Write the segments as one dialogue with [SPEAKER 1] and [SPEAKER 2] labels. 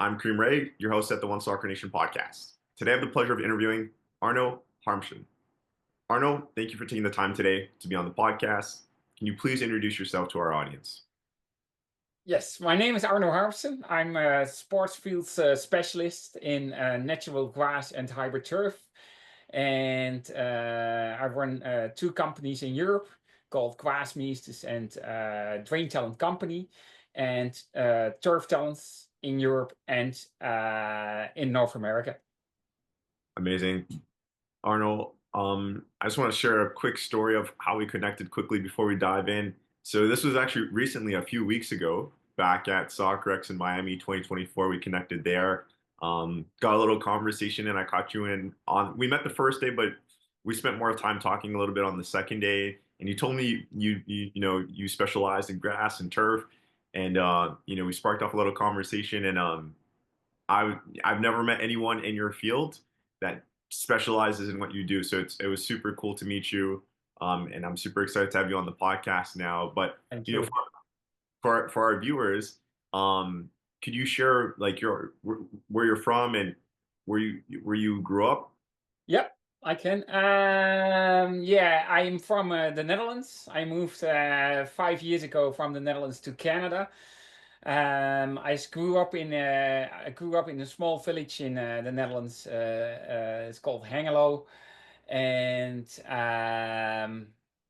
[SPEAKER 1] I'm Kareem Rae, your host at the One Soccer Nation podcast. Today, I have the pleasure of interviewing Arno Harmsen. Arno, thank you for taking the time today to be on the podcast. Can you please introduce yourself to our audience?
[SPEAKER 2] Yes, my name is Arno Harmsen. I'm a sports fields specialist in natural grass and hybrid turf. And I run two companies in Europe called GrasMeesters and DrainTalent Company, and TurfTalents in Europe and in North America.
[SPEAKER 1] Amazing. Arno, I just want to share a quick story of how we connected quickly before we dive in. So this was actually recently, a few weeks ago, back at SoccerX in Miami 2024. We connected there, got a little conversation, and I caught you in on. We met the first day, but we spent more time talking a little bit on the second day. And you told me you specialized in grass and turf, and we sparked off a little conversation. And I've never met anyone in your field that specializes in what you do. So it was super cool to meet you. And I'm super excited to have you on the podcast now. But
[SPEAKER 2] Thank
[SPEAKER 1] you know,
[SPEAKER 2] you.
[SPEAKER 1] for our viewers, could you share like where you're from and where you grew up?
[SPEAKER 2] Yep, I can. Yeah, I'm from the Netherlands. I moved 5 years ago from the Netherlands to Canada. I grew up in a small village in the Netherlands. It's called Hengelo, and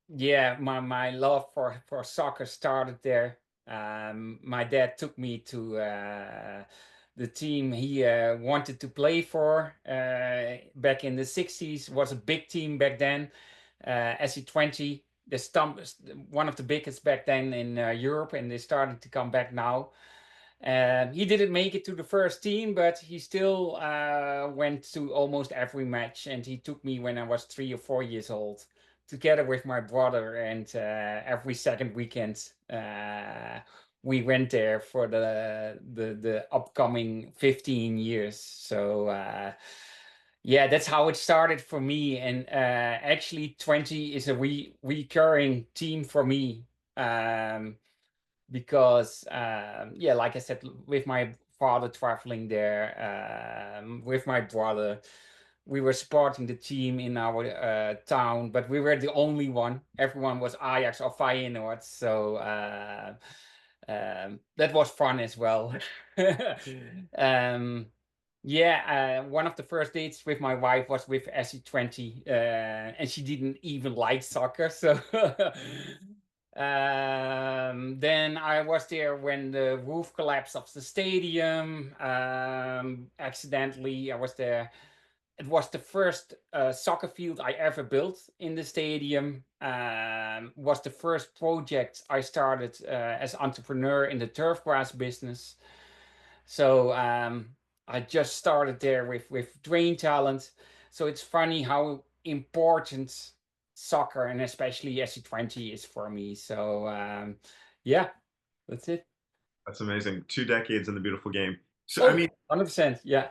[SPEAKER 2] yeah, my love for soccer started there. My dad took me to the team he wanted to play for back in the 60s. Was a big team back then, SC20. One of the biggest back then in Europe, and they started to come back now. He didn't make it to the first team, but he still went to almost every match. And he took me when I was 3 or 4 years old, together with my brother. And every second weekend, we went there for the upcoming 15 years. So yeah, that's how it started for me. And actually, Twente is a recurring team for me. Because yeah, like I said, with my father traveling there, with my brother, we were supporting the team in our town, but we were the only one. Everyone was Ajax or Feyenoord, so that was fun as well. um, yeah, one of the first dates with my wife was with SC20, and she didn't even like soccer. So then I was there when the roof collapsed of the stadium. Accidentally, I was there. It was the first soccer field I ever built in the stadium. Was the first project I started as entrepreneur in the turf grass business. So I just started there with DrainTalent. So it's funny how important soccer and especially SC20 is for me. So yeah, that's it.
[SPEAKER 1] That's amazing. 2 decades in the beautiful game. So
[SPEAKER 2] Oh, 100%. Yeah.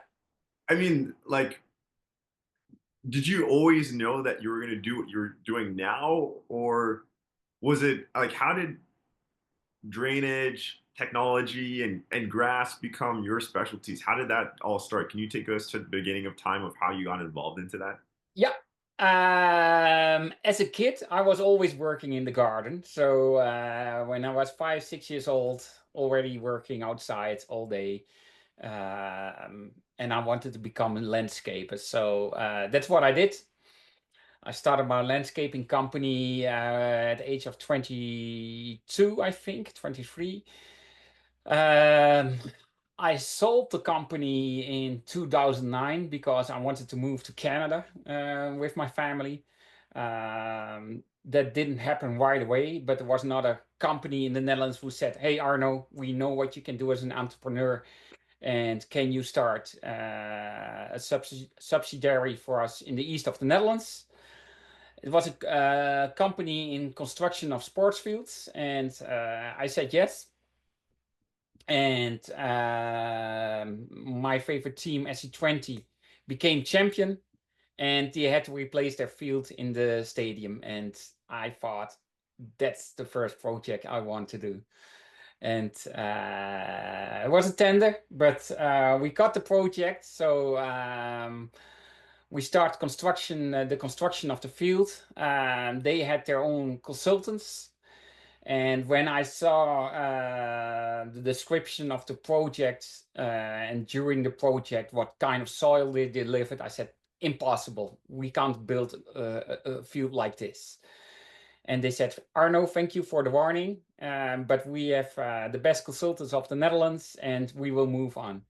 [SPEAKER 1] like, did you always know that you were going to do what you're doing now, or was it like how did drainage, technology, and grass become your specialties? How did that all start? Can you take us to the beginning of time of how you got involved into that?
[SPEAKER 2] Yeah. As a kid, I was always working in the garden. So when I was 5, 6 years old, already working outside all day. And I wanted to become a landscaper. So that's what I did. I started my landscaping company at the age of 22, I think, 23. Um, I sold the company in 2009 because I wanted to move to Canada with my family. That didn't happen right away, but there was another company in the Netherlands who said, "Hey, Arno, we know what you can do as an entrepreneur, and can you start a subsidiary for us in the east of the Netherlands?" It was a company in construction of sports fields, and I said yes. And my favorite team, SC20, became champion, and they had to replace their field in the stadium. And I thought that's the first project I want to do. And it was a tender, but we got the project. So we start construction, the construction of the field. They had their own consultants. And when I saw the description of the project and during the project, what kind of soil they delivered, I said, impossible. We can't build a field like this. And they said, Arno, thank you for the warning, but we have the best consultants of the Netherlands and we will move on.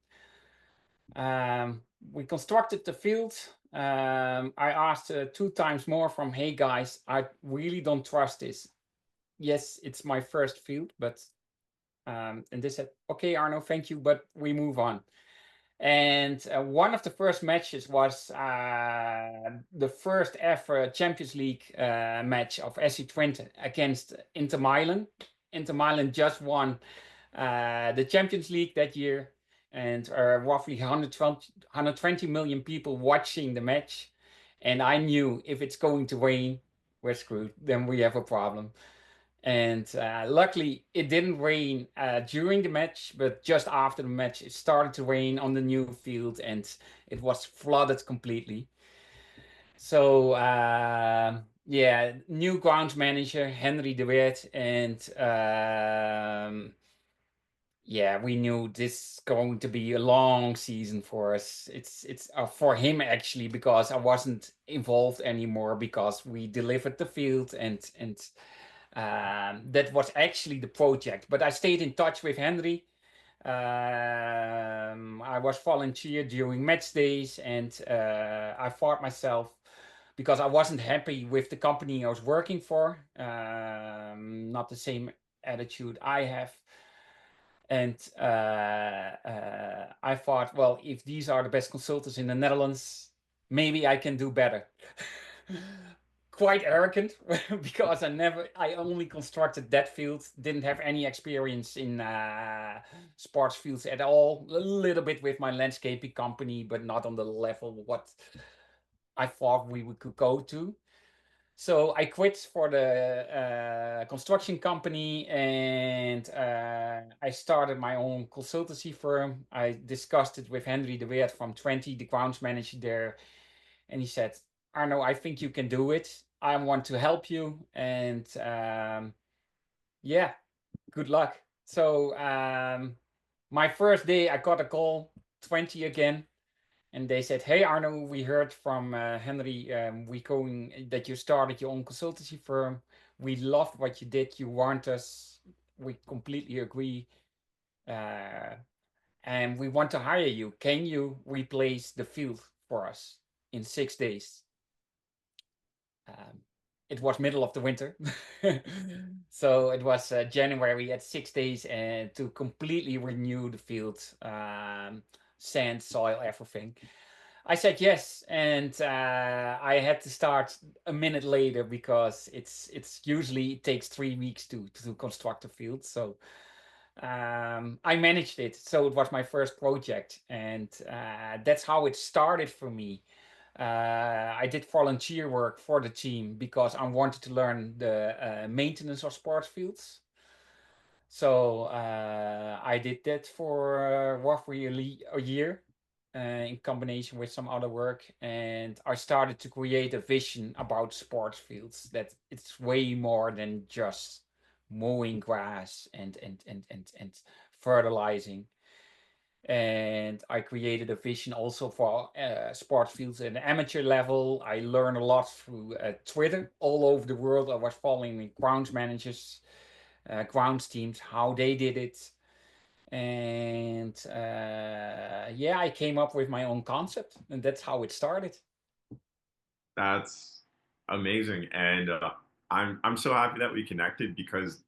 [SPEAKER 2] We constructed the field. I asked 2 times more from, hey guys, I really don't trust this. Yes, it's my first field, but and they said, okay, Arno, thank you, but we move on. And one of the first matches was the first ever Champions League match of SC Twente against Inter Milan. Inter Milan just won the Champions League that year, and roughly 120 million people watching the match. And I knew if it's going to rain, we're screwed. Then we have a problem. And luckily, it didn't rain during the match, but just after the match, it started to rain on the new field and it was flooded completely. So, yeah, new grounds manager, Henry de Weert, and yeah, we knew this is going to be a long season for us. It's for him actually because I wasn't involved anymore because we delivered the field and that was actually the project. But I stayed in touch with Henry. I was volunteer during match days, and I fought myself because I wasn't happy with the company I was working for. Not the same attitude I have. And I thought, well, if these are the best consultants in the Netherlands, maybe I can do better. Quite arrogant because I only constructed that field, didn't have any experience in sports fields at all. A little bit with my landscaping company, but not on the level what I thought we could go to. So I quit for the construction company and I started my own consultancy firm. I discussed it with Henry de Weert from Twente, the grounds manager there. And he said, Arno, I think you can do it. I want to help you. And yeah, good luck. So my first day, I got a call, Twente again. And they said, hey, Arno, we heard from Henry that you started your own consultancy firm. We loved what you did. You warned us. We completely agree. And we want to hire you. Can you replace the field for us in 6 days? It was middle of the winter. So it was January at 6 days and to completely renew the field, sand, soil, everything. I said yes, and I had to start a minute later because it's usually it takes 3 weeks to construct a field. So I managed it. So it was my first project, and that's how it started for me. I did volunteer work for the team because I wanted to learn the maintenance of sports fields. So I did that for roughly a year in combination with some other work. And I started to create a vision about sports fields that it's way more than just mowing grass and fertilizing. And I created a vision also for sports fields at an amateur level. I learned a lot through Twitter all over the world. I was following grounds managers, grounds teams, how they did it. And yeah, I came up with my own concept, and that's how it started.
[SPEAKER 1] That's amazing, and I'm so happy that we connected because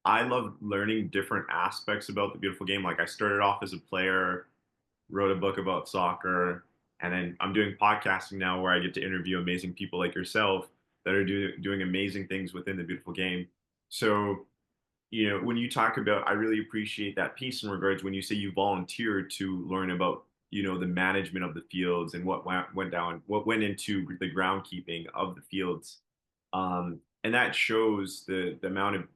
[SPEAKER 1] I love learning different aspects about the beautiful game. Like I started off as a player, wrote a book about soccer, and then I'm doing podcasting now where I get to interview amazing people like yourself that are doing amazing things within the beautiful game. So, when you talk about, I really appreciate that piece in regards when you say you volunteered to learn about, the management of the fields and what went into the groundkeeping of the fields. And that shows the amount of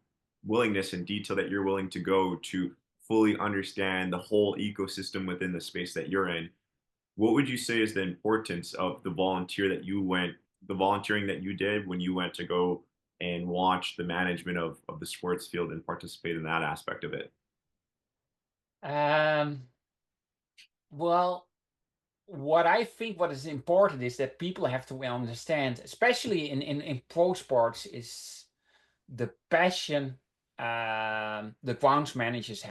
[SPEAKER 1] willingness and detail that you're willing to go to fully understand the whole ecosystem within the space that you're in. What would you say is the importance of the volunteering that you did when you went to go and watch the management of the sports field and participate in that aspect of it?
[SPEAKER 2] Um, well, what is important is that people have to understand, especially in pro sports, is the passion the grounds managers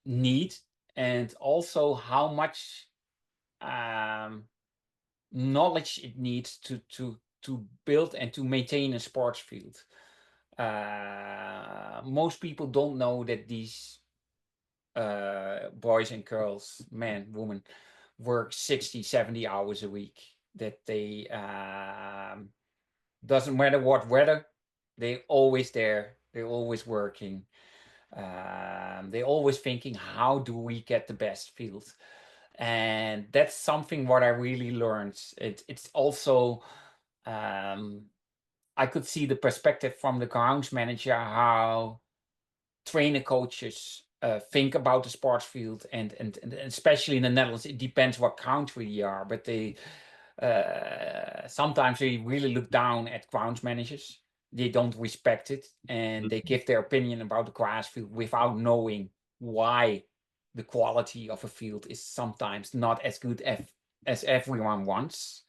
[SPEAKER 2] need, and also how much um, knowledge it needs to build and to maintain a sports field. Most people don't know that these boys and girls, men, women, work 60, 70 hours a week. That they doesn't matter what weather, they always there, they're always working. They're always thinking, how do we get the best field? And that's something what I really learned. It's also I could see the perspective from the grounds manager, how trainer coaches think about the sports field, and especially in the Netherlands, it depends what country you are, but they sometimes they really look down at grounds managers. They don't respect it, and they give their opinion about the grass field without knowing why the quality of a field is sometimes not as good as everyone wants.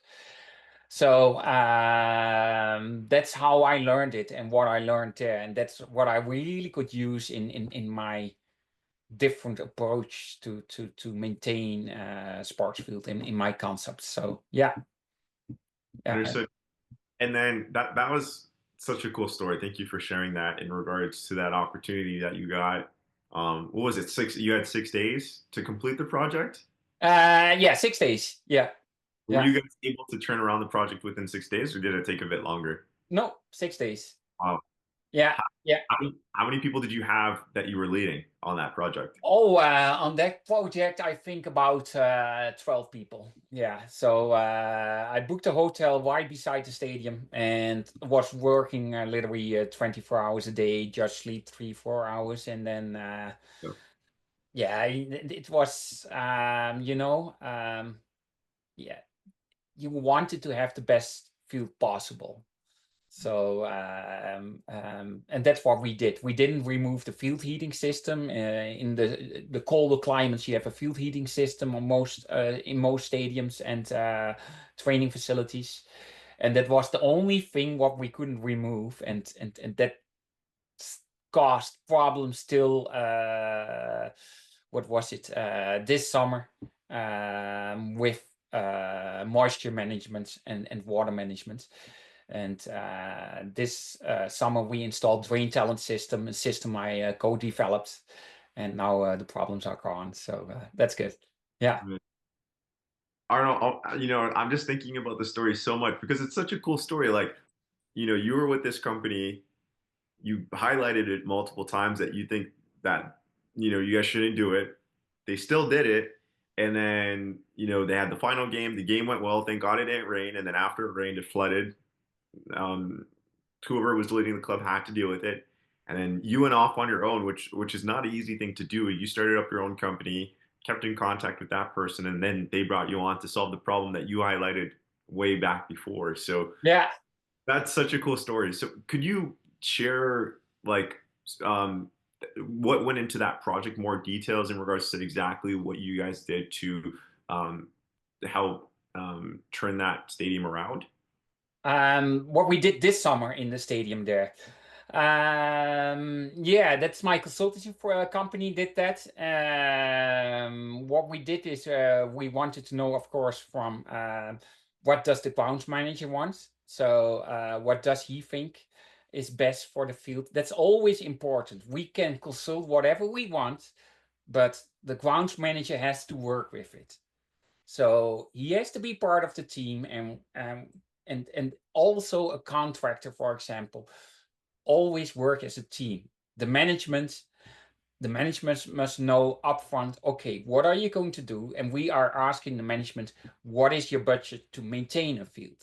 [SPEAKER 2] So that's how I learned it and what I learned there. And that's what I really could use in my different approach to maintain sports field in my concepts. So yeah. Yeah.
[SPEAKER 1] Understood. And then that was such a cool story. Thank you for sharing that in regards to that opportunity that you got. What was it? You had 6 days to complete the project?
[SPEAKER 2] Yeah, 6 days. Yeah.
[SPEAKER 1] Were
[SPEAKER 2] Yeah.
[SPEAKER 1] you guys able to turn around the project within 6 days, or did it take a bit longer?
[SPEAKER 2] No, 6 days.
[SPEAKER 1] Wow.
[SPEAKER 2] Yeah.
[SPEAKER 1] How,
[SPEAKER 2] Yeah.
[SPEAKER 1] how many people did you have that you were leading on that project?
[SPEAKER 2] Oh, on that project, I think about 12 people. Yeah. So I booked a hotel right beside the stadium and was working literally 24 hours a day, just sleep 3, 4 hours. And then,
[SPEAKER 1] So,
[SPEAKER 2] yeah, it was, yeah, you wanted to have the best field possible. So and that's what we did. We didn't remove the field heating system. In the colder climates, you have a field heating system on most in most stadiums and training facilities, and that was the only thing what we couldn't remove, and that caused problems still. What was it this summer with moisture management and water management. And this summer we installed DrainTalent system, a system I co-developed, and now the problems are gone. So that's good. Yeah.
[SPEAKER 1] Arnold, I'm just thinking about the story so much because it's such a cool story. Like, you were with this company, you highlighted it multiple times that you think that, you guys shouldn't do it. They still did it. And then, they had the final game. The game went well. Thank God it didn't rain. And then after it rained, it flooded. Um, Whoever was leading the club had to deal with it. And then you went off on your own, which is not an easy thing to do. You started up your own company, kept in contact with that person, and then they brought you on to solve the problem that you highlighted way back before. So
[SPEAKER 2] Yeah.
[SPEAKER 1] that's such a cool story. So could you share like um, what went into that project, more details in regards to exactly what you guys did um, to help turn that stadium around?
[SPEAKER 2] What we did this summer in the stadium there. Yeah, that's my consultancy for a company did that. What we did is we wanted to know, of course, from what does the grounds manager want? So what does he think is best for the field? That's always important. We can consult whatever we want, but the grounds manager has to work with it. So he has to be part of the team, and also a contractor, for example, always work as a team. The management, the management must know upfront, okay, what are you going to do? And we are asking the management, what is your budget to maintain a field?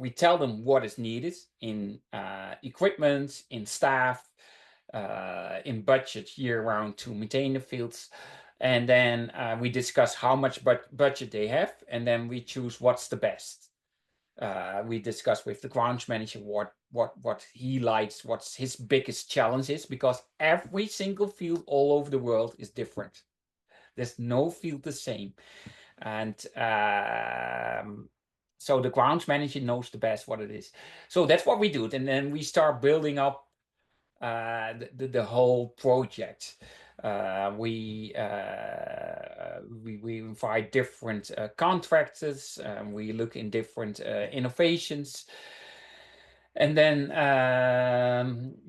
[SPEAKER 2] we tell them what is needed in equipment, in staff, in budget year-round to maintain the fields. And then we discuss how much budget they have, and then we choose what's the best. We discuss with the grounds manager what he likes, what's his biggest challenge is, because every single field all over the world is different. There's no field the same. And so the grounds manager knows the best what it is. So that's what we do. And then we start building up the whole project. We invite different contractors. We look in different innovations. And then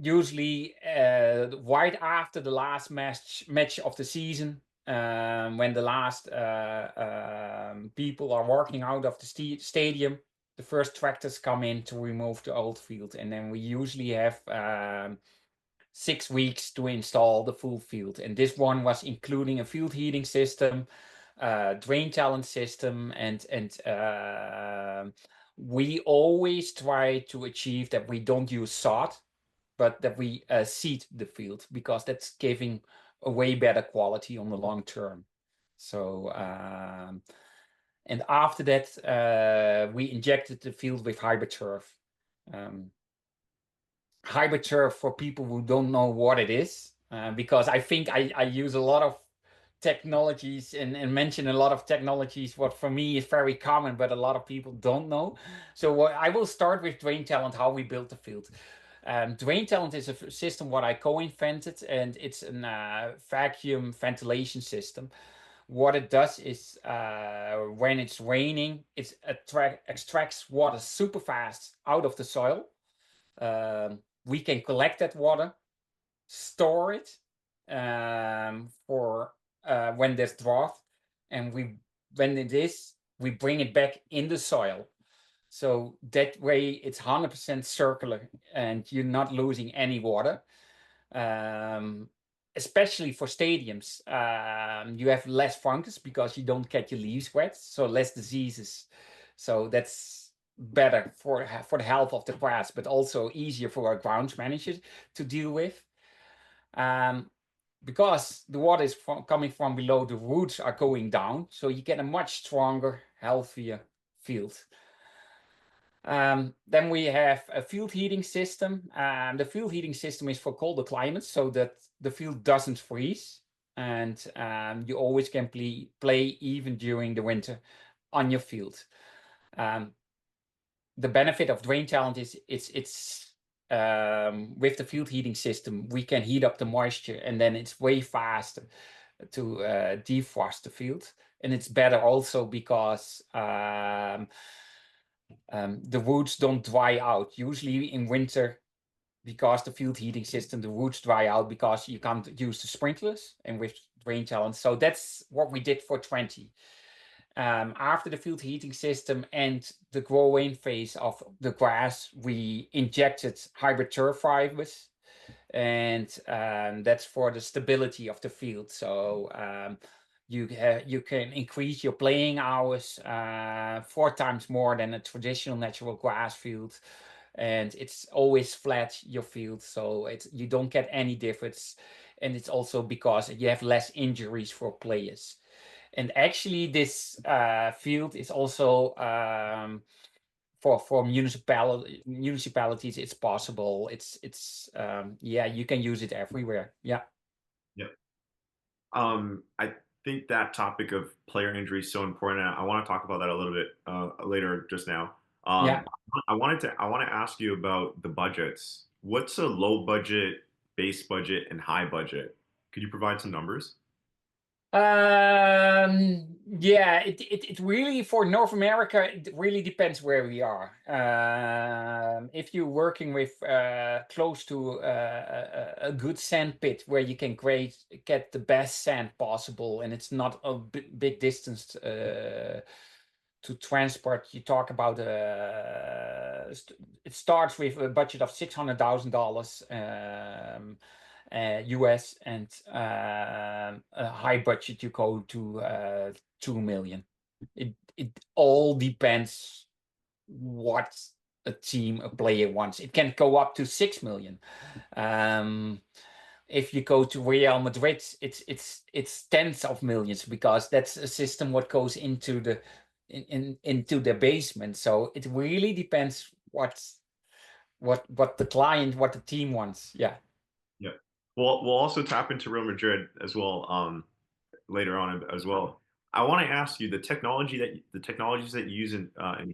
[SPEAKER 2] usually right after the last match of the season, when the last people are walking out of the stadium, the first tractors come in to remove the old field. And then we usually have 6 weeks to install the full field. And this one was including a field heating system, DrainTalent system, and we always try to achieve that we don't use sod, but that we seed the field, because that's giving a way better quality on the long term. So and after that we injected the field with hybrid turf. Hybrid turf, for people who don't know what it is, because I think I use a lot of technologies and mention a lot of technologies what for me is very common, but a lot of people don't know. So I will start with DrainTalent, how we built the field. DrainTalent is a system what I co-invented, and it's a vacuum ventilation system. What it does is when it's raining, it extracts water super fast out of the soil. We can collect that water, store it for when there's drought, and when it is, we bring it back in the soil. So that way it's 100% circular and you're not losing any water. Especially for stadiums, you have less fungus because you don't get your leaves wet, so less diseases. So that's better for the health of the grass, but also easier for our grounds manager to deal with. Because the water is coming from below, the roots are going down, so you get a much stronger, healthier field. Then we have a field heating system. The field heating system is for colder climates, so that the field doesn't freeze, and you always can play even during the winter on your field. The benefit of DrainTalent is it's with the field heating system, we can heat up the moisture, and then it's way faster to defrost the field. And it's better also because the roots don't dry out. Usually in winter, because the field heating system, the roots dry out because you can't use the sprinklers, and with DrainTalent. So that's what we did for Twente. After the field heating system and the growing phase of the grass, we injected hybrid turf fibers, and that's for the stability of the field. So you can increase your playing hours 4 times more than a traditional natural grass field, and it's always flat, your field, so you don't get any difference, and it's also because you have less injuries for players. And actually, this field is also for municipalities. It's possible. Yeah, you can use it everywhere. Yeah.
[SPEAKER 1] Yeah. I think that topic of player injury is so important. I want to talk about that a little bit later just now.
[SPEAKER 2] Yeah.
[SPEAKER 1] I want to ask you about the budgets. What's a low budget, base budget, and high budget? Could you provide some numbers?
[SPEAKER 2] Yeah, it really, for North America, it really depends where we are. If you're working with close to a good sand pit where you can get the best sand possible, and it's not a big distance to transport, you talk about it starts with a budget of $600,000 US, and a high budget you go to 2 million. It all depends what a team, a player wants. It can go up to 6 million. If you go to Real Madrid, it's tens of millions, because that's a system what goes into into the basement. So it really depends what the client, what the team wants. Yeah.
[SPEAKER 1] Yeah. We'll also tap into Real Madrid as well later on as well. I want to ask you the technologies that you use and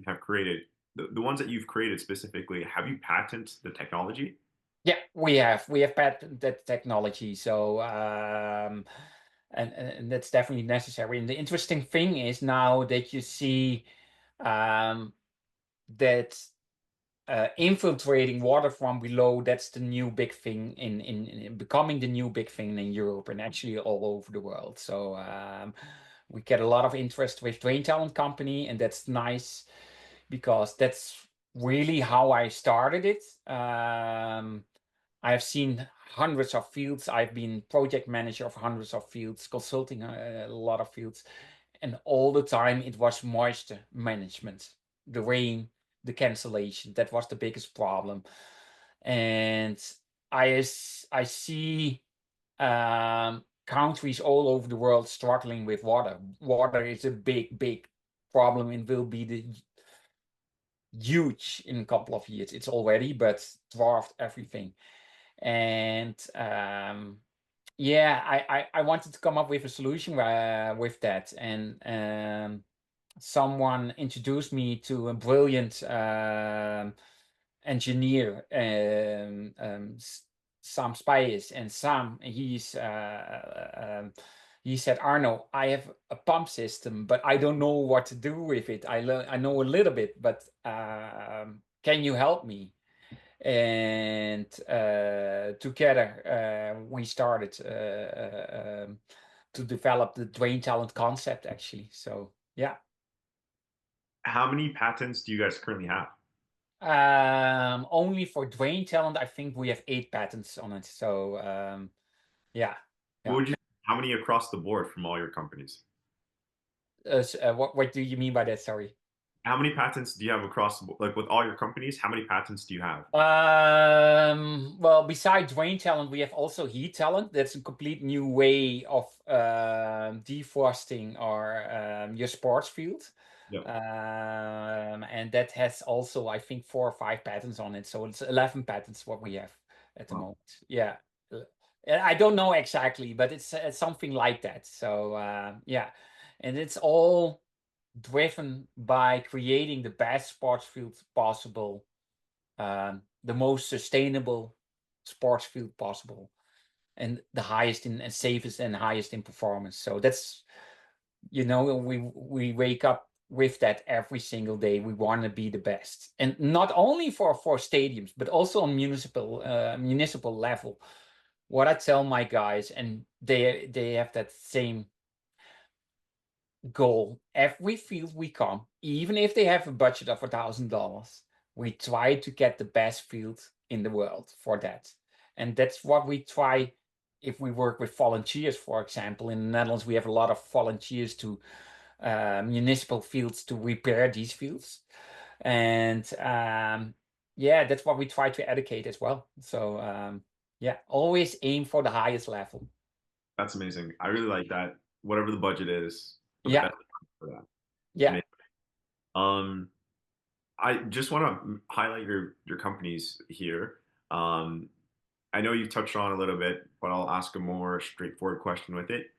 [SPEAKER 1] have created, the ones that you've created specifically, have you patented the technology?
[SPEAKER 2] Yeah, we have patented that technology. So and that's definitely necessary. And the interesting thing is now that you see that infiltrating water from below, that's the new big thing in becoming the new big thing in Europe and actually all over the world. So we get a lot of interest with DrainTalent Company, and that's nice because that's really how I started it. I've seen hundreds of fields. I've been project manager of hundreds of fields, consulting a lot of fields, and all the time it was moisture management, the rain, the cancellation. That was the biggest problem. And I see countries all over the world struggling with water. Water is a big problem and will be the huge in a couple of years. It's already, but dwarfed everything. And yeah, I wanted to come up with a solution with that. And someone introduced me to a brilliant engineer, Sam Spies. And Sam, he said, Arno, I have a pump system, but I don't know what to do with it. I know a little bit, but can you help me? And together we started to develop the DrainTalent concept, actually. So yeah.
[SPEAKER 1] How many patents do you guys currently have?
[SPEAKER 2] Only for DrainTalent, I think we have 8 patents on it. So yeah,
[SPEAKER 1] What
[SPEAKER 2] yeah.
[SPEAKER 1] would you, how many across the board from all your companies?
[SPEAKER 2] What do you mean by that? Sorry.
[SPEAKER 1] How many patents do you have across the board? Like with all your companies, how many patents do you have?
[SPEAKER 2] Well, besides DrainTalent, we have also HeatTalent. That's a complete new way of defrosting your sports field.
[SPEAKER 1] Yeah.
[SPEAKER 2] And that has also, I think, 4 or 5 patents on it. So it's 11 patents what we have at the
[SPEAKER 1] Wow.
[SPEAKER 2] moment. Yeah. I don't know exactly, but it's something like that. So yeah. And it's all driven by creating the best sports field possible, the most sustainable sports field possible, and the highest in and safest and highest in performance. So that's, we wake up with that every single day. We want to be the best, and not only for stadiums, but also on municipal level. What I tell my guys, and they have that same goal. Every field we come, even if they have a budget of $1,000, we try to get the best field in the world for that. And that's what we try if we work with volunteers, for example. In the Netherlands, we have a lot of volunteers to municipal fields to repair these fields. And yeah, that's what we try to educate as well. So yeah, always aim for the highest level.
[SPEAKER 1] That's amazing. I really like that. Whatever the budget is, put the
[SPEAKER 2] Yeah,
[SPEAKER 1] best for that.
[SPEAKER 2] yeah.
[SPEAKER 1] Amazing. Um, I just want to highlight your companies here. Um, I know you've touched on a little bit, but I'll ask a more straightforward question with it.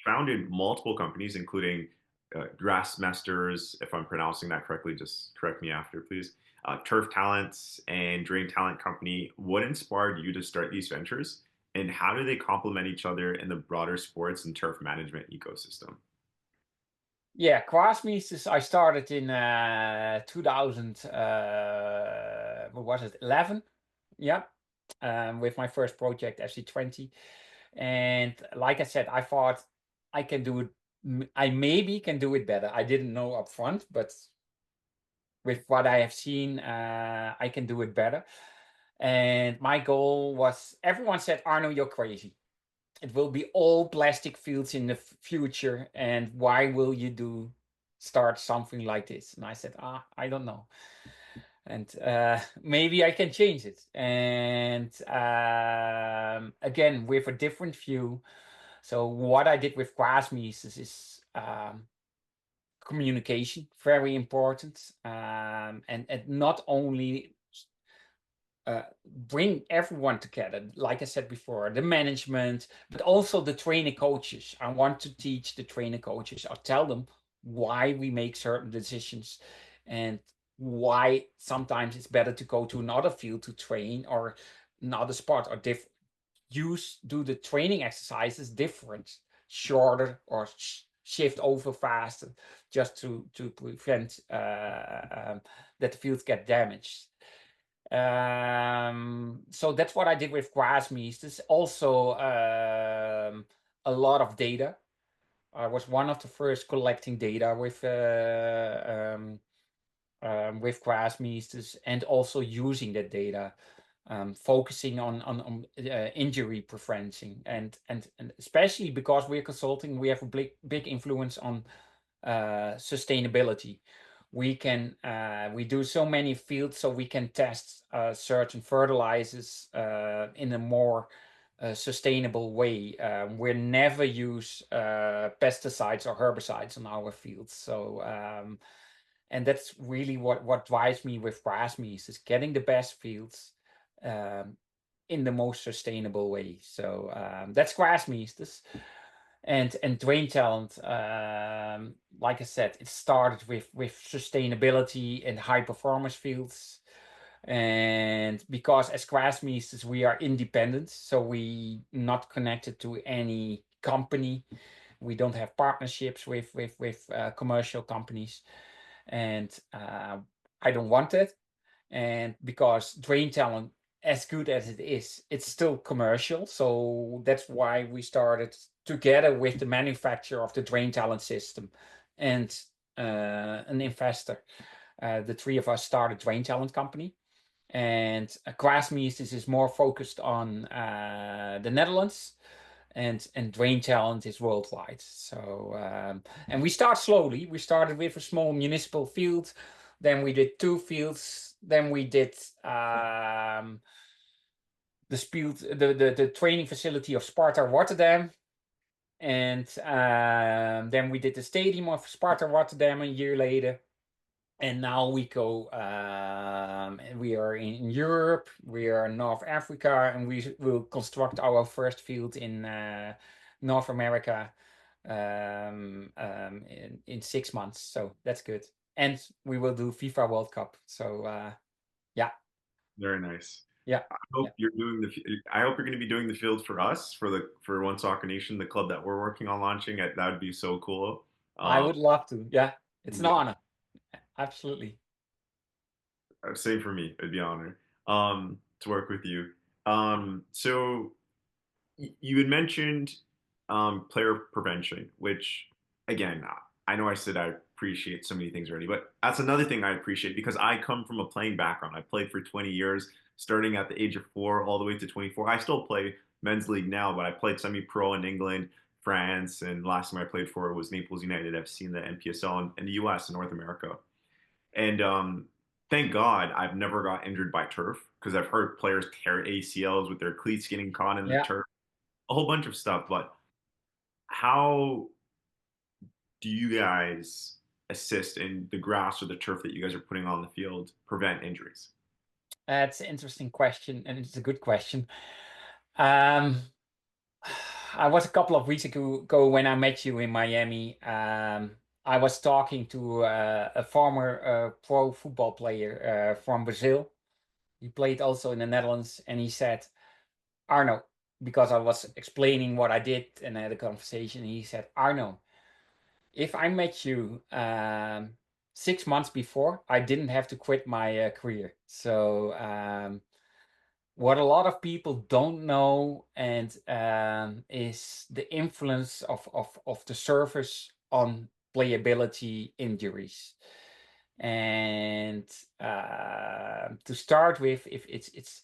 [SPEAKER 1] Founded multiple companies, including GrasMeesters, if I'm pronouncing that correctly, just correct me after, please. TurfTalents and DrainTalent Company. What inspired you to start these ventures, and how do they complement each other in the broader sports and turf management ecosystem?
[SPEAKER 2] Yeah, GrasMeesters, I started in 2000, what was it, 11? Yeah, with my first project, FC20. And like I said, I thought I can do it, I maybe can do it better. I didn't know up front, but with what I have seen, I can do it better. And my goal was, everyone said, Arno, you're crazy. It will be all plastic fields in the future, and why will you start something like this? And I said, I don't know. and maybe I can change it. And again, with a different view. So what I did with GrasMeesters is communication, very important, and not only bring everyone together, like I said before, the management, but also the trainer coaches. I want to teach the trainer coaches or tell them why we make certain decisions and why sometimes it's better to go to another field to train or another sport or do the training exercises different, shorter or shift over faster, just to prevent that the fields get damaged. So that's what I did with GrasMeesters. Also, a lot of data. I was one of the first collecting data with GrasMeesters, and also using that data, focusing on injury prevention, and especially because we're consulting, we have a big influence on sustainability. We do so many fields, so we can test certain fertilizers in a more sustainable way. We never use pesticides or herbicides on our fields. So and that's really what drives me with GrasMeesters, is getting the best fields in the most sustainable way. So that's GrasMeesters. And DrainTalent, like I said, it started with sustainability and high performance fields. And because as GrasMeesters, we are independent, so we not connected to any company. We don't have partnerships with commercial companies, and I don't want it. And because DrainTalent, as good as it is, it's still commercial. So that's why we started together with the manufacturer of the DrainTalent system and an investor. The three of us started DrainTalent Company. And GrasMeesters is more focused on the Netherlands, and DrainTalent is worldwide. So and we start slowly. We started with a small municipal field, then we did 2 fields, then we did the training facility of Sparta Rotterdam, and then we did the stadium of Sparta Rotterdam a year later. And now we go, we are in Europe, we are in North Africa, and we will construct our first field in North America in 6 months. So that's good. And we will do FIFA World Cup. So yeah,
[SPEAKER 1] Very nice.
[SPEAKER 2] yeah,
[SPEAKER 1] I
[SPEAKER 2] yeah.
[SPEAKER 1] hope you're doing I hope you're going to be doing the field for us for One Soccer Nation, the club that we're working on launching. That would be so cool.
[SPEAKER 2] I
[SPEAKER 1] Um,
[SPEAKER 2] would love to. Yeah, it's an
[SPEAKER 1] yeah,
[SPEAKER 2] honor. Absolutely.
[SPEAKER 1] same for me. It'd be an honor to work with you. So you had mentioned player prevention, which again, I know I said I appreciate so many things already, but that's another thing I appreciate because I come from a playing background. I played for 20 years, starting at the age of 4 all the way to 24. I still play men's league now, but I played semi-pro in England, France, and last time I played for was Naples United FC in the NPSL in the US in North America. And thank God I've never got injured by turf because I've heard players tear ACLs with their cleats getting caught in the
[SPEAKER 2] Yeah.
[SPEAKER 1] turf, a whole bunch of stuff. But how do you guys assist in the grass or the turf that you guys are putting on the field prevent injuries?
[SPEAKER 2] That's an interesting question, and it's a good question. Um, I was a couple of weeks ago when I met you in Miami. I was talking to a former pro football player from Brazil. He played also in the Netherlands, and he said, Arno, because I was explaining what I did and I had a conversation, he said, Arno, if I met you 6 months before, I didn't have to quit my career. So what a lot of people don't know and is the influence of the surface on playability injuries. And to start with, if it's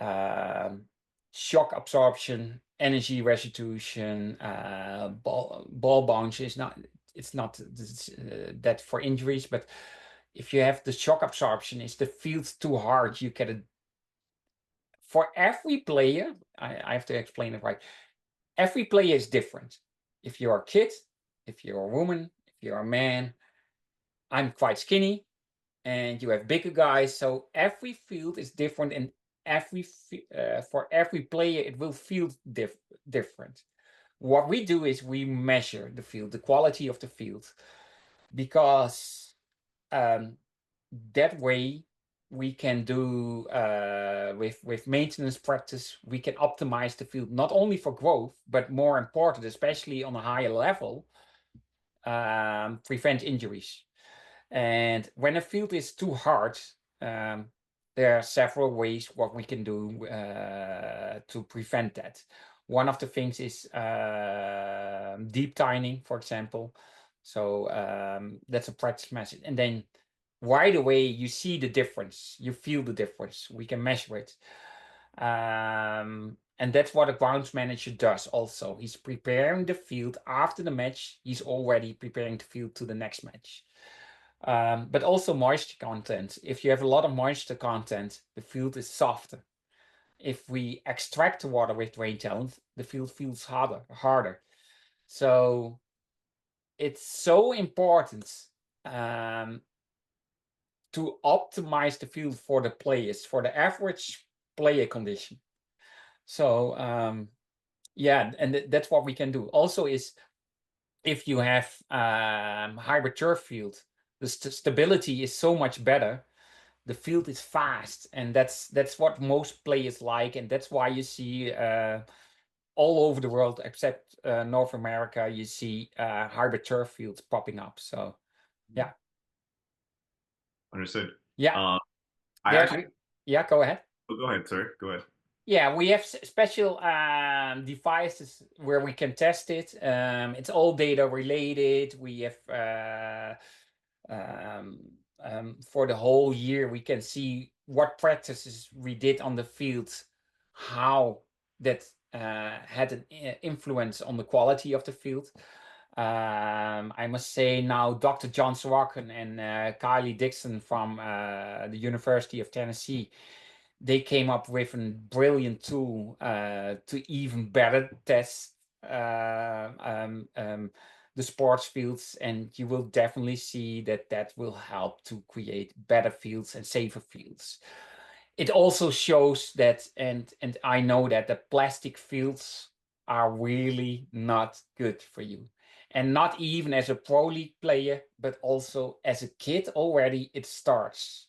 [SPEAKER 2] um, shock absorption, energy restitution, ball bounce is not, it's not that for injuries, but If you have the shock absorption, is the field too hard, you get a, for every player, I have to explain it right. Every player is different. If you're a kid, if you're a woman, if you're a man, I'm quite skinny and you have bigger guys. So every field is different, and for every player, it will feel different. What we do is we measure the field, the quality of the field, because um, that way we can do with maintenance practice, we can optimize the field not only for growth, but more important, especially on a higher level, prevent injuries. And when a field is too hard, um, there are several ways what we can do to prevent that. One of the things is deep tining, for example. So that's a practice method. And then right away, you see the difference. You feel the difference. We can measure it. And that's what a grounds manager does also. He's preparing the field after the match. He's already preparing the field to the next match. But also moisture content. If you have a lot of moisture content, the field is softer. If we extract the water with DrainTalent, the field feels harder. So it's so important to optimize the field for the players, for the average player condition. So yeah, and that's what we can do. Also is if you have hybrid turf field, the stability is so much better. The field is fast, and that's what most players like, and that's why you see all over the world except North America, you see hybrid turf fields popping up. So yeah,
[SPEAKER 1] Understood.
[SPEAKER 2] yeah,
[SPEAKER 1] I actually,
[SPEAKER 2] there. Yeah, go ahead.
[SPEAKER 1] oh, go ahead, sir. Go ahead.
[SPEAKER 2] Yeah, we have special devices where we can test it. It's all data related. We have for the whole year, we can see what practices we did on the field, how that had an influence on the quality of the field. I must say now, Dr. John Sorokin and Kylie Dixon from the University of Tennessee, they came up with a brilliant tool to even better test the sports fields, and you will definitely see that that will help to create better fields and safer fields. It also shows that, and I know that the plastic fields are really not good for you. And not even as a pro league player, but also as a kid already, it starts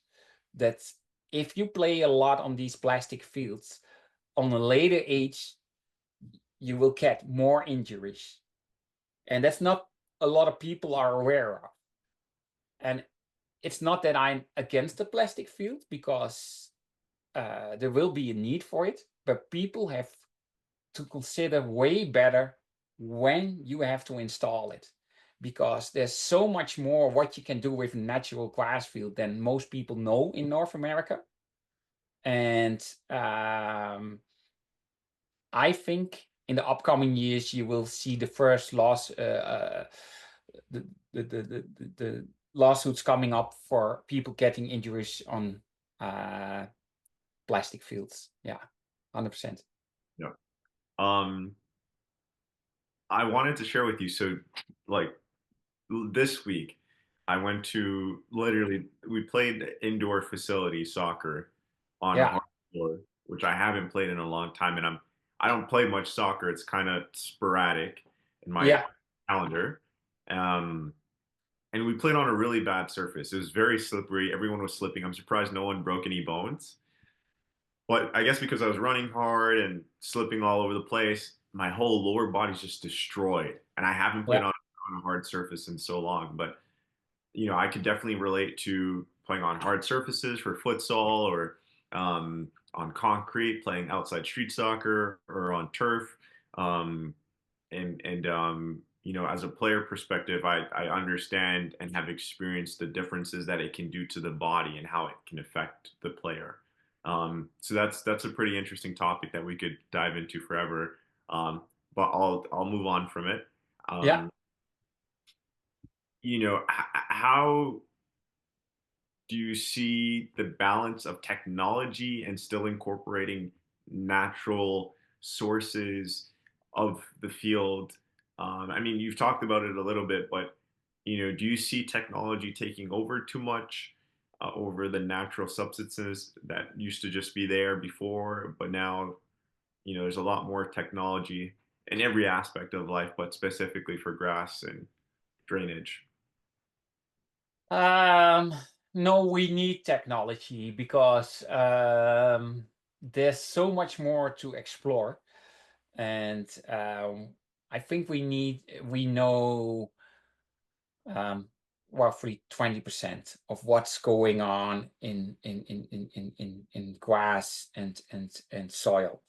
[SPEAKER 2] that if you play a lot on these plastic fields, on a later age, you will get more injuries. And that's not a lot of people are aware of. And it's not that I'm against the plastic field, because there will be a need for it, but people have to consider way better when you have to install it, because there's so much more what you can do with a natural grass field than most people know in North America. And I think in the upcoming years you will see the first the, the lawsuits coming up for people getting injuries on plastic fields. Yeah, 100%.
[SPEAKER 1] Yeah. Um, I wanted to share with you. So, like this week, I went to literally, we played indoor facility soccer on a
[SPEAKER 2] Yeah,
[SPEAKER 1] hard floor, which I haven't played in a long time. And I don't play much soccer. It's kind of sporadic in my
[SPEAKER 2] yeah,
[SPEAKER 1] calendar. Um, and we played on a really bad surface. It was very slippery. Everyone was slipping. I'm surprised no one broke any bones. But I guess because I was running hard and slipping all over the place, my whole lower body's just destroyed. And I haven't played
[SPEAKER 2] yeah,
[SPEAKER 1] on a hard surface in so long. But I could definitely relate to playing on hard surfaces for futsal or on concrete, playing outside street soccer or on turf. Um, and as a player perspective, I understand and have experienced the differences that it can do to the body and how it can affect the player. So that's a pretty interesting topic that we could dive into forever. But I'll move on from it.
[SPEAKER 2] yeah.
[SPEAKER 1] How do you see the balance of technology and still incorporating natural sources of the field? I mean, you've talked about it a little bit, but do you see technology taking over too much over the natural substances that used to just be there before, but now there's a lot more technology in every aspect of life, but specifically for grass and drainage.
[SPEAKER 2] Um, no, we need technology because there's so much more to explore, and I think we know um, roughly 20% of what's going on in grass and soil.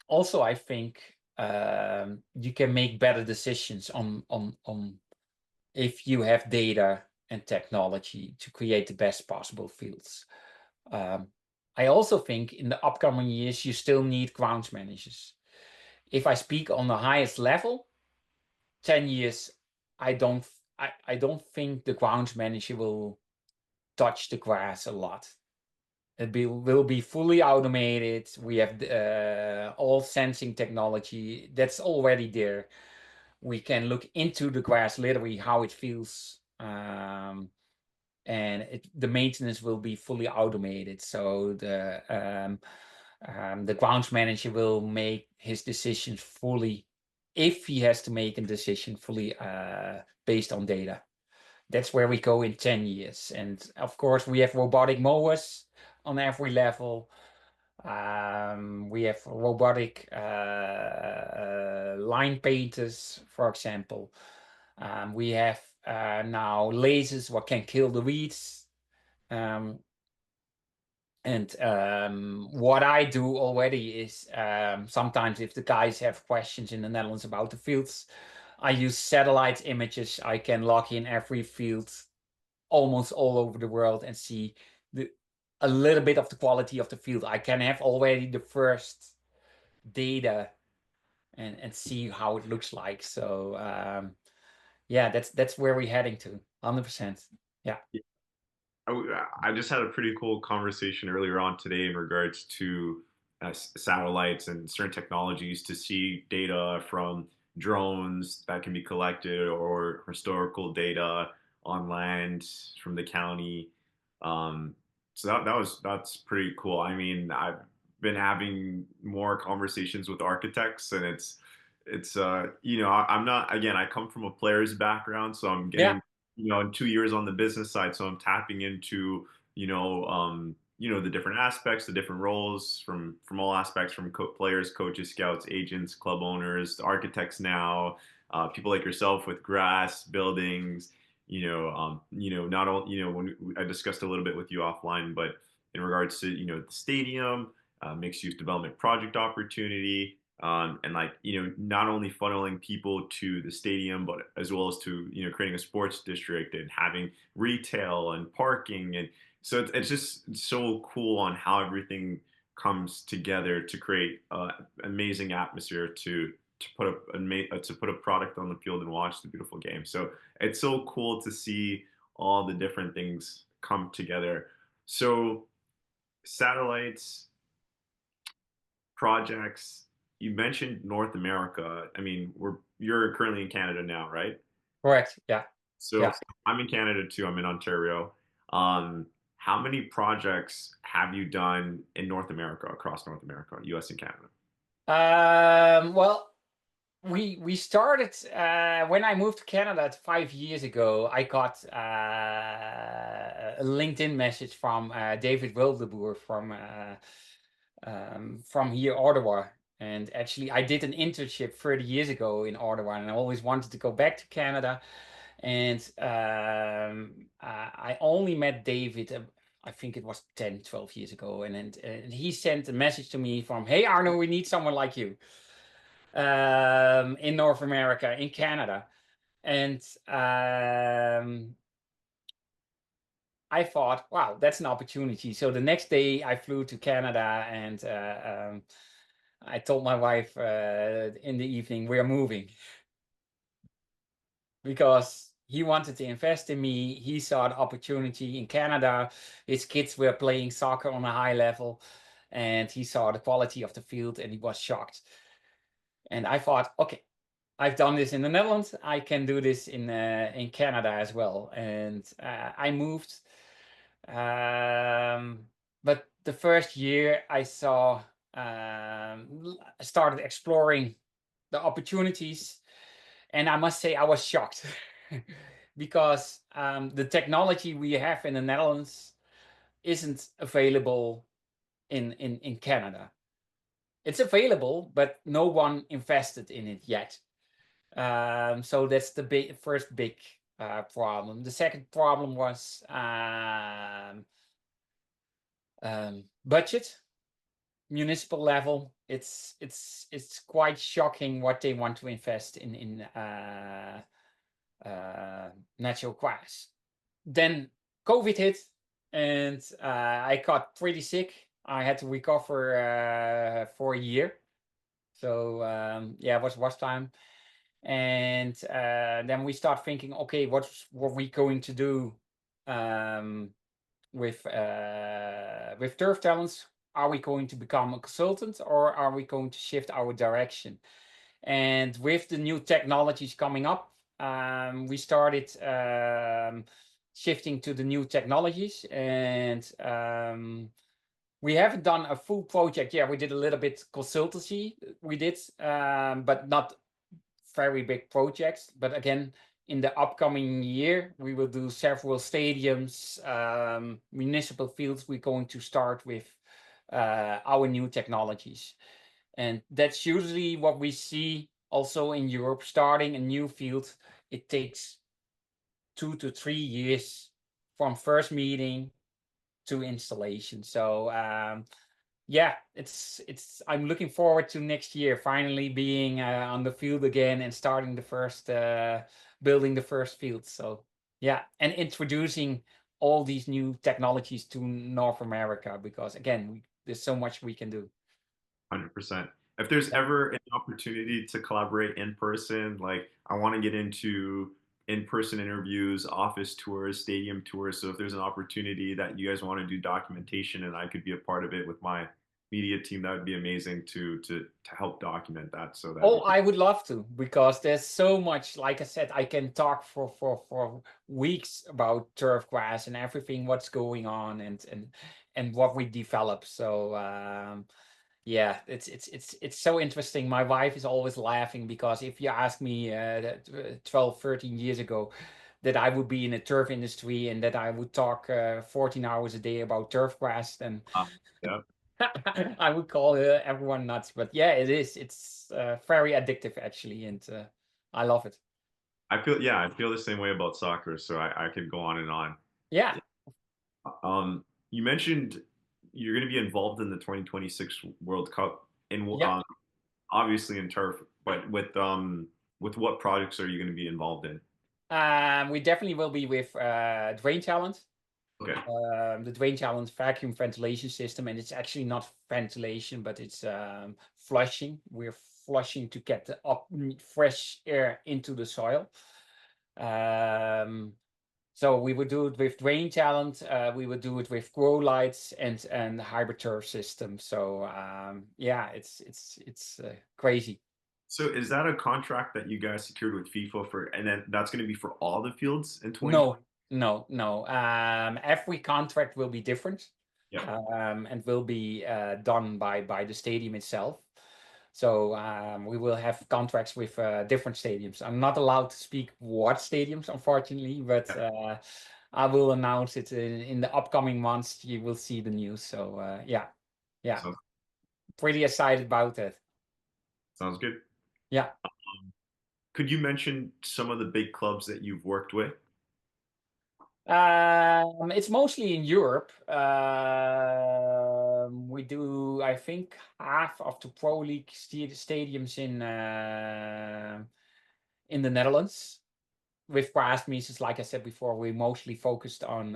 [SPEAKER 2] Also, I think you can make better decisions on if you have data and technology to create the best possible fields. Um, I also think in the upcoming years, you still need grounds managers. If I speak on the highest level, 10 years, I don't I don't think the grounds manager will touch the grass a lot. Will be fully automated. We have all sensing technology that's already there. We can look into the grass literally how it feels, and the maintenance will be fully automated. So the grounds manager will make his decisions fully, if he has to make a decision fully based on data. That's where we go in 10 years. And of course, we have robotic mowers on every level. We have robotic line painters, for example. We have now lasers what can kill the weeds. Um, and what I do already is sometimes if the guys have questions in the Netherlands about the fields, I use satellite images. I can log in every field almost all over the world and see a little bit of the quality of the field. I can have already the first data and see how it looks like. So yeah, that's where we're heading to, 100%. Yeah.
[SPEAKER 1] I just had a pretty cool conversation earlier on today in regards to satellites and certain technologies to see data from drones that can be collected or historical data on land from the county. Um, so that's pretty cool. I mean, I've been having more conversations with architects, and I'm not, again, I come from a player's background, so I'm
[SPEAKER 2] Yeah.
[SPEAKER 1] getting in 2 years on the business side, so I'm tapping into the different aspects, the different roles from all aspects, from players, coaches, scouts, agents, club owners, the architects now, people like yourself with grass buildings. Not all. When I discussed a little bit with you offline, but in regards to the stadium, mixed use development project opportunity. And like not only funneling people to the stadium, but as well as to creating a sports district and having retail and parking, and so it's just so cool on how everything comes together to create amazing atmosphere to put a product on the field and watch the beautiful game. So it's so cool to see all the different things come together. So satellites, projects. You mentioned North America. I mean, you're currently in Canada now, right?
[SPEAKER 2] Correct. Yeah.
[SPEAKER 1] So
[SPEAKER 2] Yeah.
[SPEAKER 1] I'm in Canada too. I'm in Ontario. Um, how many projects have you done in North America, across North America, US and Canada?
[SPEAKER 2] Well, we started when I moved to Canada 5 years ago. I got a LinkedIn message from David Wildeboer from here, Ottawa. And actually, I did an internship 30 years ago in Ottawa, and I always wanted to go back to Canada. And I only met David, I think it was 10, 12 years ago. And he sent a message to me from, "Hey, Arno, we need someone like you in North America, in Canada." And I thought, wow, that's an opportunity. So the next day I flew to Canada, and I told my wife in the evening, we're moving. Because he wanted to invest in me. He saw the opportunity in Canada. His kids were playing soccer on a high level, and he saw the quality of the field, and he was shocked. And I thought, okay, I've done this in the Netherlands. I can do this in Canada as well. And I moved. But the first year I saw, started exploring the opportunities, and I must say I was shocked because the technology we have in the Netherlands isn't available in Canada. It's available, but no one invested in it yet. So that's the first big problem. The second problem was budget, municipal level. It's quite shocking what they want to invest in natural grass. Then COVID hit, and I got pretty sick. I had to recover for a year. So yeah, it was time. And then we start thinking, okay, what we going to do with TurfTalents? Are we going to become a consultant, or are we going to shift our direction? And with the new technologies coming up, we started shifting to the new technologies, and we haven't done a full project. Yeah, we did a little bit consultancy. We did, but not very big projects. But again, in the upcoming year, we will do several stadiums, municipal fields. We're going to start with our new technologies. And that's usually what we see also in Europe. Starting a new field, it takes 2 to 3 years from first meeting to installation. So yeah, I'm looking forward to next year finally being on the field again and starting the first building the first field. So yeah, and introducing all these new technologies to North America, because again, there's so much we can do.
[SPEAKER 1] 100%. If there's
[SPEAKER 2] Yeah.
[SPEAKER 1] ever an opportunity to collaborate in person, like I want to get into in-person interviews, office tours, stadium tours. So if there's an opportunity that you guys want to do documentation and I could be a part of it with my media team, that would be amazing to help document that. So that'd
[SPEAKER 2] Oh,
[SPEAKER 1] be
[SPEAKER 2] I would love to, because there's so much. Like I said, I can talk for weeks about turf grass and everything, what's going on, and what we develop. So yeah, it's so interesting. My wife is always laughing, because if you ask me 12, 13 years ago that I would be in the turf industry and that I would talk 14 hours a day about turf grass, then
[SPEAKER 1] yeah.
[SPEAKER 2] I would call everyone nuts. But yeah, it is. It's very addictive actually, and I love it.
[SPEAKER 1] I feel the same way about soccer. So I could go on and on.
[SPEAKER 2] Yeah,
[SPEAKER 1] You mentioned you're going to be involved in the 2026 World Cup, and
[SPEAKER 2] yeah.
[SPEAKER 1] obviously in turf, but with what projects are you going to be involved in?
[SPEAKER 2] We definitely will be with DrainTalent.
[SPEAKER 1] Okay.
[SPEAKER 2] The DrainTalent vacuum ventilation system, and it's actually not ventilation, but it's flushing. We're flushing to get the fresh air into the soil. Um, So we would do it with DrainTalent. We would do it with grow lights and hybrid turf system. So yeah, it's crazy.
[SPEAKER 1] So is that a contract that you guys secured with FIFA for, and then that's going to be for all the fields in 2020?
[SPEAKER 2] No, no, no. Every contract will be different,
[SPEAKER 1] Yeah.
[SPEAKER 2] and will be done by the stadium itself. So we will have contracts with different stadiums. I'm not allowed to speak what stadiums, unfortunately, but
[SPEAKER 1] Yeah.
[SPEAKER 2] I will announce it in the upcoming months. You will see the news. So yeah, yeah,
[SPEAKER 1] Sounds
[SPEAKER 2] pretty excited about that.
[SPEAKER 1] sounds good.
[SPEAKER 2] Yeah.
[SPEAKER 1] Could you mention some of the big clubs that you've worked with?
[SPEAKER 2] It's mostly in Europe. We do, I think, half of the Pro League stadiums in the Netherlands. With GrasMeesters, like I said before, we mostly focused on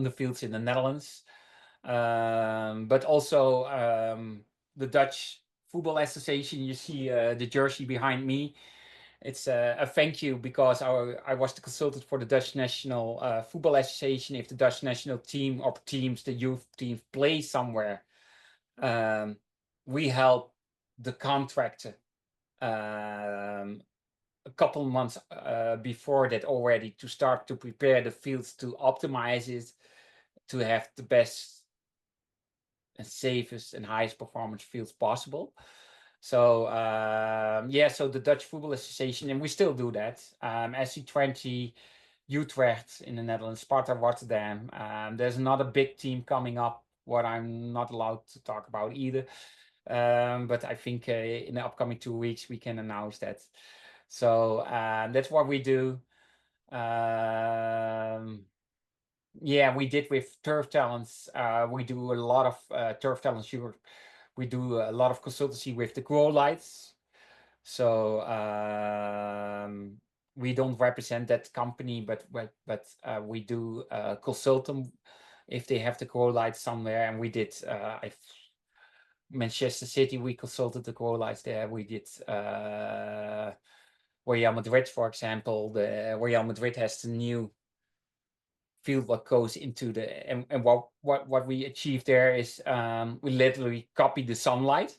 [SPEAKER 2] the fields in the Netherlands, but also the Dutch Football Association. You see the jersey behind me. It's a thank you because I was the consultant for the Dutch National Football Association. If the Dutch national team or teams, the youth team, play somewhere, we help the contractor a couple months before that already to start to prepare the fields, to optimize it, to have the best and safest and highest performance fields possible. So yeah, so the Dutch Football Association, and we still do that. SC20, Utrecht in the Netherlands, Sparta Rotterdam. There's another big team coming up, what I'm not allowed to talk about either. But I think in the upcoming 2 weeks we can announce that. So that's what we do. Yeah, we did with TurfTalents. We do a lot of TurfTalents Europe. We do a lot of consultancy with the grow lights. So we don't represent that company, but we do consult them if they have the grow lights somewhere. And we did Manchester City. We consulted the grow lights there. We did Real Madrid, for example. The Real Madrid has the new field what goes into the and what we achieved there is we literally copy the sunlight.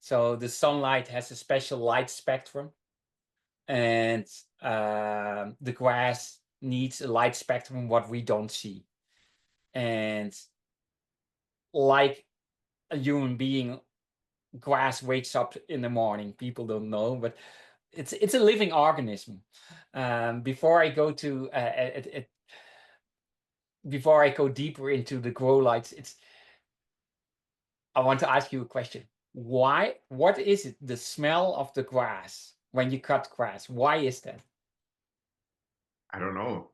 [SPEAKER 2] So the sunlight has a special light spectrum, and the grass needs a light spectrum what we don't see. And like a human being, grass wakes up in the morning. People don't know, but it's a living organism. Before I go to before I go deeper into the grow lights, I want to ask you a question. Why? What is it? The smell of the grass when you cut grass. Why is that?
[SPEAKER 1] I don't know.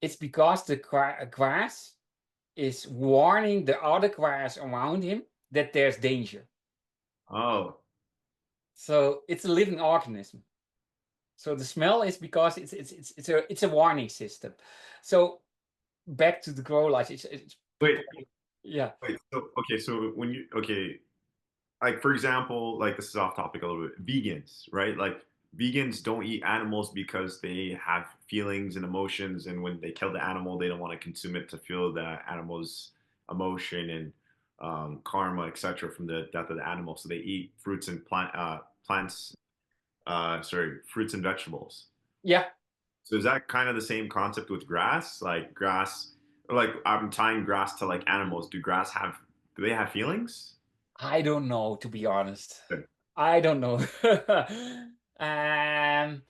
[SPEAKER 2] It's because the grass is warning the other grass around him that there's danger.
[SPEAKER 1] Oh,
[SPEAKER 2] So it's a living organism. So the smell is because it's a warning system. So back to the grow lights. It's
[SPEAKER 1] wait,
[SPEAKER 2] yeah.
[SPEAKER 1] wait. So, okay, so when you, okay, like for example, like this is off topic a little bit. Vegans, right? Like vegans don't eat animals because they have feelings and emotions, and when they kill the animal, they don't want to consume it to feel the animal's emotion and karma, etc., from the death of the animal. So they eat fruits and plants, sorry, fruits and vegetables.
[SPEAKER 2] Yeah.
[SPEAKER 1] So is that kind of the same concept with grass? Like grass, or like I'm tying grass to like animals. Do they have feelings?
[SPEAKER 2] I don't know, to be honest.
[SPEAKER 1] Good.
[SPEAKER 2] I don't know. um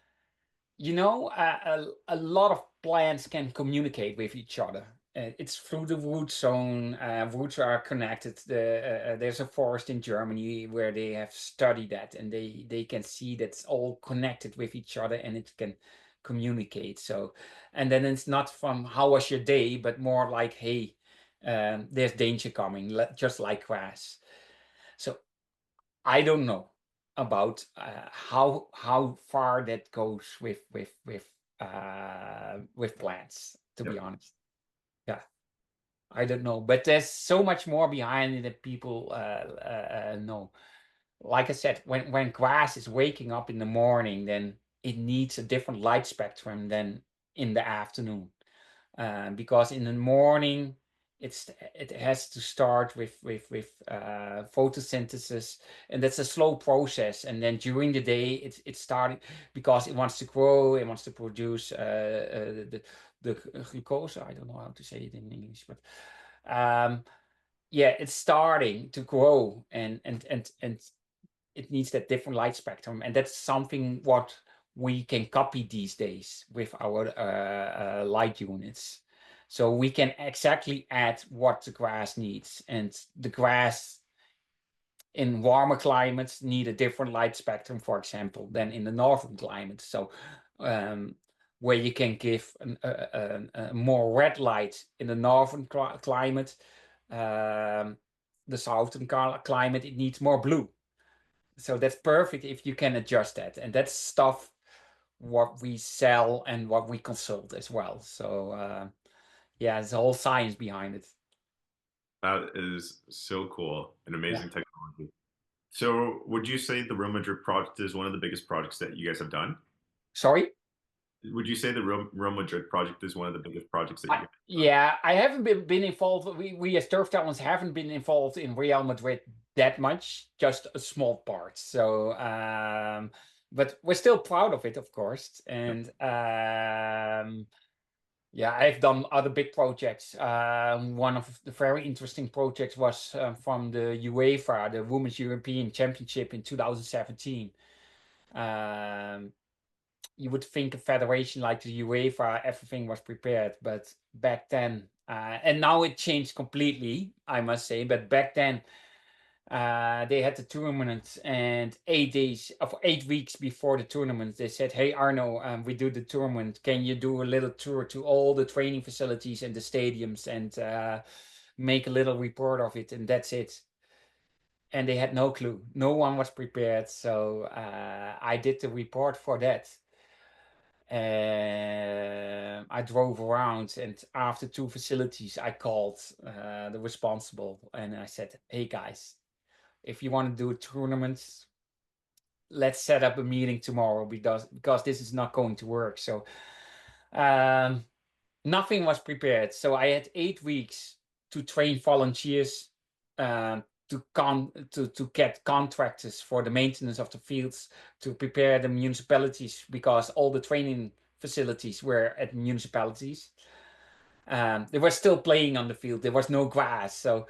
[SPEAKER 2] a lot of plants can communicate with each other. It's through the root zone. Roots are connected. There's a forest in Germany where they have studied that, and they can see that's all connected with each other, and it can communicate. So, and then it's not from how was your day, but more like, hey, there's danger coming, just like grass. So I don't know about how far that goes with plants, to be
[SPEAKER 1] Yep.
[SPEAKER 2] honest. Yeah, I don't know, but there's so much more behind it that people know. Like I said, when grass is waking up in the morning, then it needs a different light spectrum than in the afternoon. Because in the morning it has to start with photosynthesis, and that's a slow process. And then during the day it's starting because it wants to grow, it wants to produce the glucose. I don't know how to say it in English, but yeah, it's starting to grow, and it needs that different light spectrum, and that's something what we can copy these days with our light units. So we can exactly add what the grass needs, and the grass in warmer climates need a different light spectrum, for example, than in the northern climate. So where you can give a more red light in the northern climate, the southern climate, it needs more blue. So that's perfect if you can adjust that. And that's stuff what we sell and what we consult as well. So yeah, there's a whole science behind it.
[SPEAKER 1] That is so cool and
[SPEAKER 2] Yeah.
[SPEAKER 1] amazing technology. So would you say the Real Madrid project is one of the biggest projects that you guys have done?
[SPEAKER 2] Sorry?
[SPEAKER 1] Would you say the Real Madrid project is one of the biggest projects that you guys have done?
[SPEAKER 2] Yeah, I haven't been involved. We as Turf Talents haven't been involved in Real Madrid that much, just a small part. So, but we're still proud of it, of course.
[SPEAKER 1] Yeah.
[SPEAKER 2] And yeah, I've done other big projects. One of the very interesting projects was from the UEFA, the Women's European Championship in 2017. Um, you would think a federation like the UEFA, everything was prepared, but back then, and now it changed completely, I must say. But back then, they had the tournament, and 8 days of 8 weeks before the tournament, they said, "Hey Arno, we do the tournament. Can you do a little tour to all the training facilities and the stadiums and make a little report of it?" And that's it. And they had no clue. No one was prepared. So I did the report for that. I drove around, and after two facilities, I called the responsible and I said, "Hey guys, if you want to do a tournament, let's set up a meeting tomorrow because this is not going to work." So um, nothing was prepared. So I had 8 weeks to train volunteers, to get contractors for the maintenance of the fields, to prepare the municipalities because all the training facilities were at municipalities. They were still playing on the field. There was no grass, so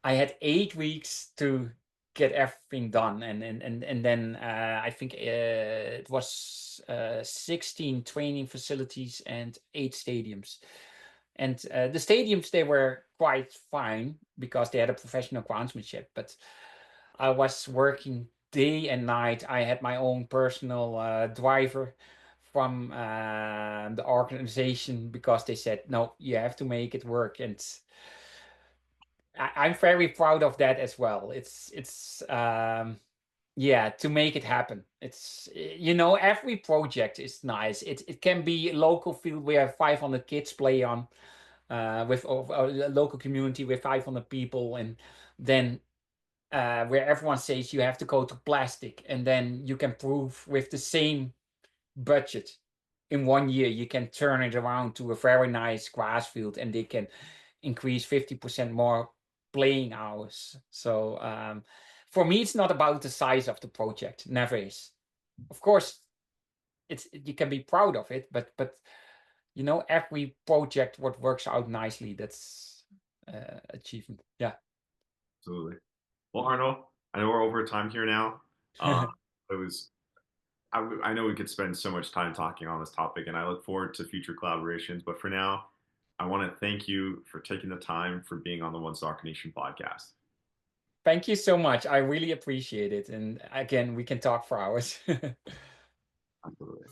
[SPEAKER 2] I had 8 weeks to get everything done, and then I think it was 16 training facilities and 8 stadiums. And the stadiums, they were quite fine because they had a professional groundsmanship, but I was working day and night. I had my own personal driver from the organization because they said, "No, you have to make it work." And I'm very proud of that as well. It's yeah, to make it happen. It's every project is nice. It can be a local field where 500 kids play on, with a local community with 500 people, and then where everyone says you have to go to plastic, and then you can prove with the same budget in 1 year you can turn it around to a very nice grass field, and they can increase 50% more playing hours. So for me, it's not about the size of the project. Never is. Of course, you can be proud of it, but every project what works out nicely, that's achievement. Yeah.
[SPEAKER 1] Absolutely. Well, Arnold, I know we're over time here now. Uh, it was I know we could spend so much time talking on this topic, and I look forward to future collaborations. But for now, I want to thank you for taking the time for being on the One Soccer Nation podcast.
[SPEAKER 2] Thank you so much. I really appreciate it. And again, we can talk for hours.
[SPEAKER 1] Absolutely.